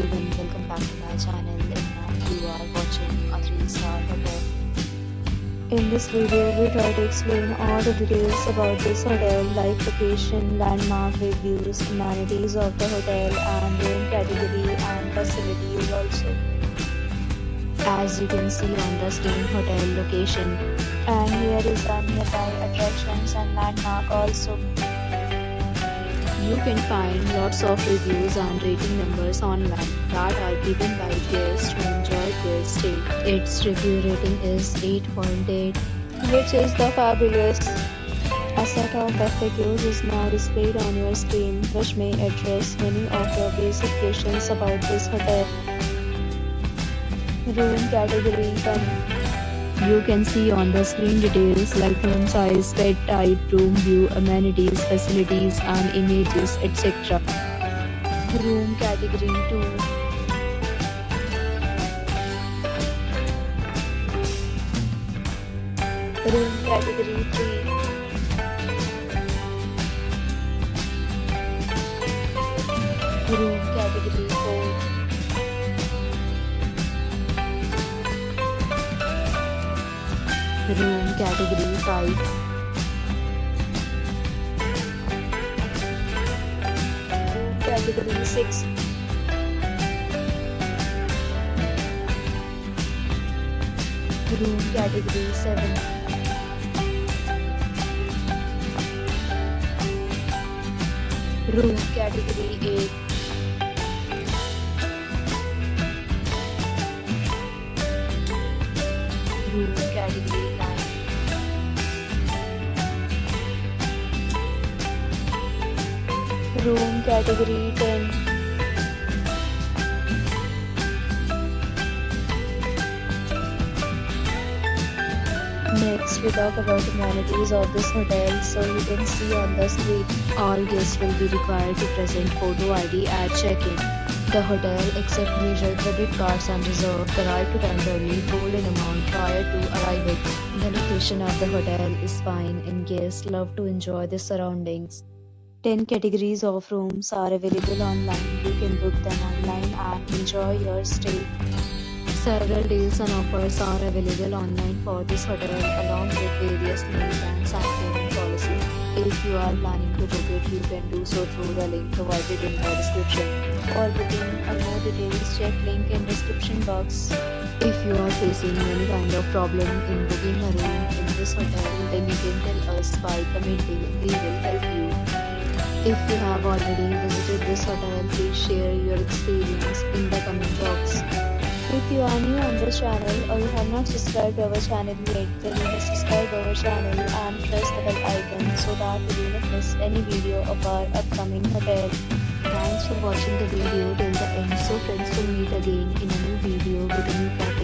everyone, welcome back to my channel, and now you are watching a 3-star hotel. In this video, we try to explain all the details about this hotel like location, landmark, reviews, amenities of the hotel and room category and facilities also. As you can see on the screen, hotel location, and here is the nearby attractions and landmark also. You can find lots of reviews and rating numbers online that are given by guests who enjoyed their stay. Its review rating is 8.8, which is the fabulous. A set of FAQs is now displayed on your screen, which may address many of your basic questions about this hotel. Room category 1. You can see on the screen details like room size, bed type, room view, amenities, facilities and images, etc. Room category 2. Room category 3. Room category 4. Room category 5. Room category 6. Room category 7. Room category 8. Room category 9. Room category 10. Next, we talk about amenities of this hotel. So you can see on the screen, all guests will be required to present photo ID at check-in. The hotel accepts major credit cards and reserves the right to temporarily hold an amount prior to arrival. The location of the hotel is fine and guests love to enjoy the surroundings. 10 categories of rooms are available online. You can book them online and enjoy your stay. Several deals and offers are available online for this hotel along with various limit and sign-in policies. If you are planning to book it, you can do so through the link provided in the description. For booking or more details, check link in description box. If you are facing any kind of problem in booking a room in this hotel, then you can tell us by commenting. We will help you. If you have already visited this hotel, please share your experience in the comment box. If you are new on this channel or you have not subscribed to our channel yet, then you must subscribe our channel and press the bell icon so that you do not miss any video of our upcoming hotel. Thanks for watching the video till the end. So friends, will meet again in a new video with a new topic.